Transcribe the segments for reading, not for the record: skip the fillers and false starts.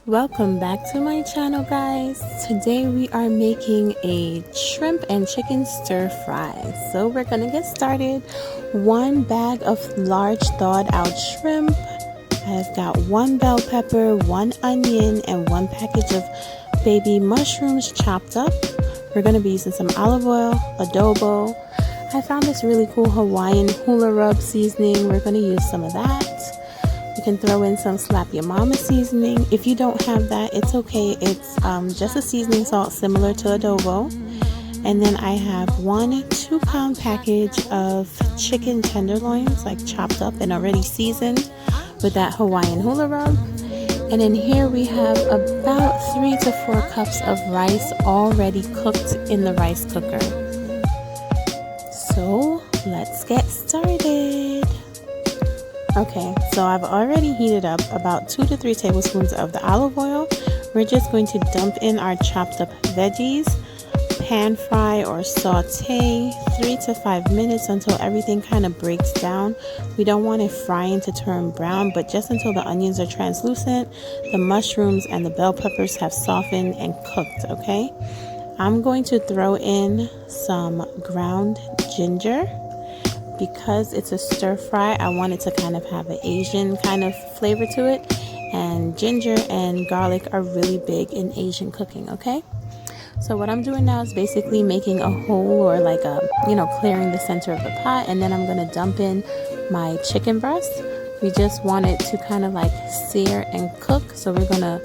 Welcome back to my channel, guys. Today we are making a shrimp and chicken stir fry. So we're gonna get started. One bag of large thawed out shrimp. I've got one bell pepper, one onion, and one package of baby mushrooms chopped up. We're gonna be using some olive oil, adobo. I found this really cool Hawaiian Hula rub seasoning. We're gonna use some of that. You can throw in some Slap Your Mama seasoning. If you don't have that, it's okay. It's just a seasoning salt similar to adobo. And then I have one 2-pound package of chicken tenderloins, like chopped up and already seasoned with that Hawaiian Hula rub. And in here we have about 3 to 4 cups of rice already cooked in the rice cooker. So let's get started. Okay, so I've already heated up about 2 to 3 tablespoons of the olive oil. We're just going to dump in our chopped up veggies, pan fry or saute 3 to 5 minutes until everything kind of breaks down. We don't want it frying to turn brown, but just until the onions are translucent, the mushrooms and the bell peppers have softened and cooked, okay? I'm going to throw in some ground ginger. Because it's a stir fry, I want it to kind of have an Asian kind of flavor to it, and ginger and garlic are really big in Asian cooking, okay? So what I'm doing now is basically making a hole, or like a, clearing the center of the pot, and then I'm gonna dump in my chicken breast. We just want it to kind of like sear and cook, so we're gonna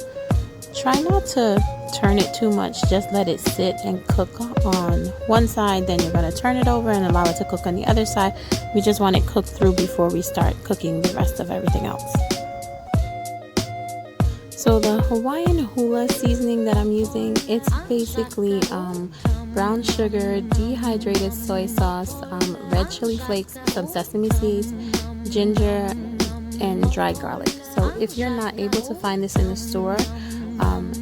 try not to turn it too much, just let it sit and cook on one side, then you're going to turn it over and allow it to cook on the other side. We just want it cooked through before we start cooking the rest of everything else. So the Hawaiian Hula seasoning that I'm using, it's basically brown sugar, dehydrated soy sauce, red chili flakes, some sesame seeds, ginger, and dried garlic. So if you're not able to find this in the store,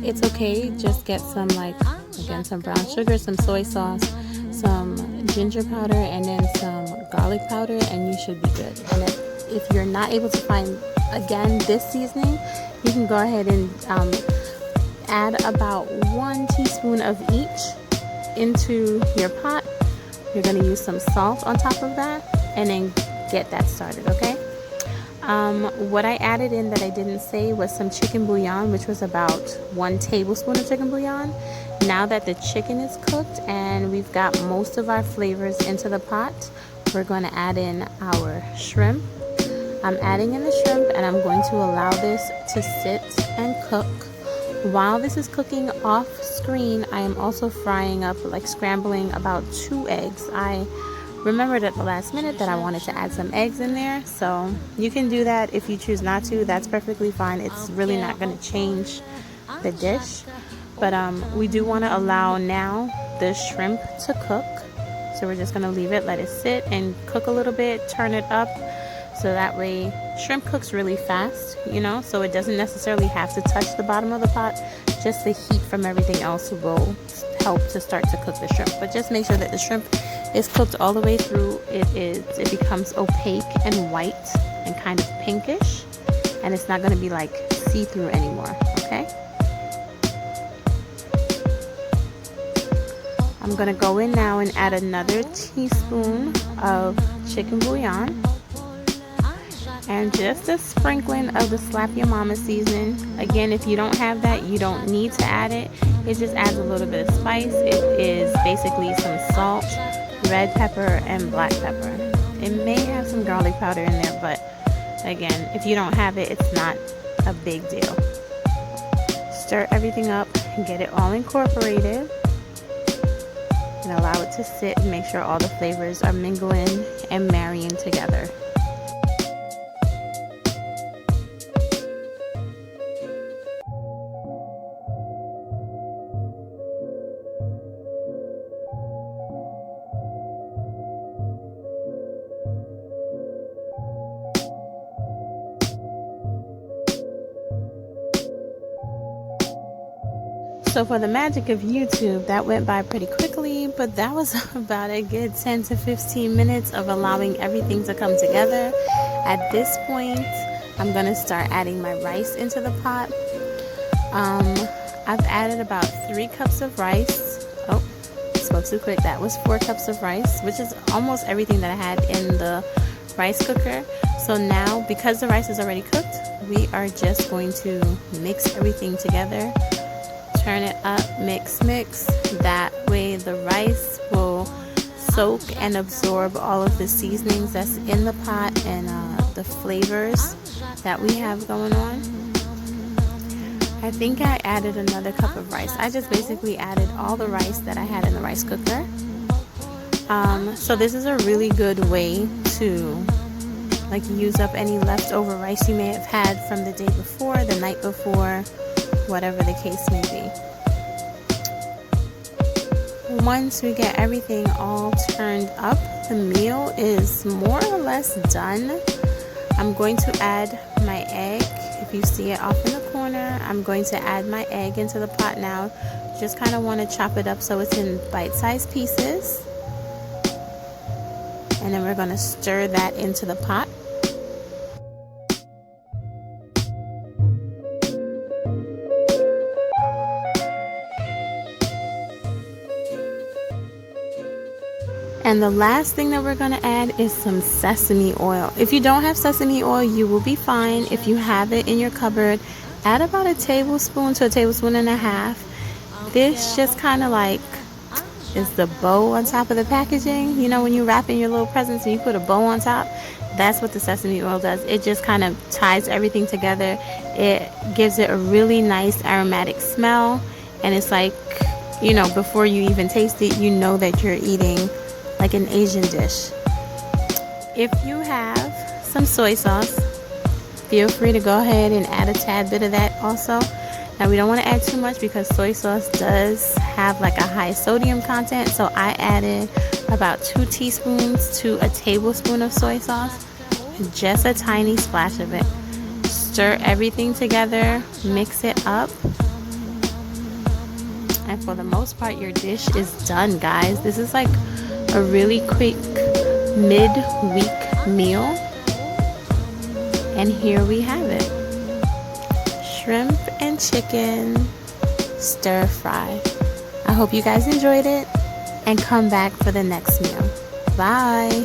it's okay. Just get some, some brown sugar, some soy sauce, some ginger powder, and then some garlic powder, and you should be good. And if you're not able to find, again, this seasoning, you can go ahead and add about 1 teaspoon of each into your pot. You're going to use some salt on top of that, and then get that started, okay? What I added in that I didn't say was some chicken bouillon, which was about 1 tablespoon of chicken bouillon. Now that the chicken is cooked and we've got most of our flavors into the pot, we're going to add in our shrimp. I'm adding in the shrimp, and I'm going to allow this to sit and cook. While this is cooking off screen, I am also frying up, scrambling about 2 eggs. I remembered at the last minute that I wanted to add some eggs in there, so you can do that. If you choose not to, that's perfectly fine. It's really not going to change the dish, but we do want to allow now the shrimp to cook, so we're just going to leave it, let it sit and cook a little bit, turn it up, so that way shrimp cooks really fast, so it doesn't necessarily have to touch the bottom of the pot. Just the heat from everything else will help to start to cook the shrimp, but just make sure that the shrimp is cooked all the way through. It becomes opaque and white and kind of pinkish, and it's not going to be like see-through anymore, okay? I'm going to go in now and add another teaspoon of chicken bouillon and just a sprinkling of the Slap Your Mama seasoning. Again, if you don't have that, you don't need to add it. It just adds a little bit of spice. It is basically some salt, red pepper, and black pepper. It may have some garlic powder in there, but again, if you don't have it, it's not a big deal. Stir everything up and get it all incorporated, and allow it to sit and make sure all the flavors are mingling and marrying together. So for the magic of YouTube, that went by pretty quickly, but that was about a good 10 to 15 minutes of allowing everything to come together. At this point, I'm going to start adding my rice into the pot. I've added about 3 cups of rice. Oh, spoke too quick. That was 4 cups of rice, which is almost everything that I had in the rice cooker. So now, because the rice is already cooked, we are just going to mix everything together. Turn it up, mix. That way the rice will soak and absorb all of the seasonings that's in the pot and the flavors that we have going on. I think I added another cup of rice. I just basically added all the rice that I had in the rice cooker. So this is a really good way to like use up any leftover rice you may have had from the day before, the night before, whatever the case may be. Once we get everything all turned up, the meal is more or less done. I'm going to add my egg. If you see it off in the corner, I'm going to add my egg into the pot now. Just kind of want to chop it up so it's in bite-sized pieces. And then we're going to stir that into the pot. And the last thing that we're going to add is some sesame oil. If you don't have sesame oil, you will be fine. If you have it in your cupboard, add about a tablespoon to a tablespoon and a half. This just kind of like is the bow on top of the packaging. You know, when you wrap in your little presents and you put a bow on top, that's what the sesame oil does. It just kind of ties everything together. It gives it a really nice aromatic smell. And it's like, you know, before you even taste it, you know that you're eating like an Asian dish. If you have some soy sauce, feel free to go ahead and add a tad bit of that also. Now we don't want to add too much because soy sauce does have like a high sodium content, so I added about 2 teaspoons to a tablespoon of soy sauce, just a tiny splash of it. Stir everything together, mix it up, and for the most part your dish is done, guys. This is like a really quick mid-week meal, and here we have it. Shrimp and chicken stir fry. I hope you guys enjoyed it and come back for the next meal. Bye.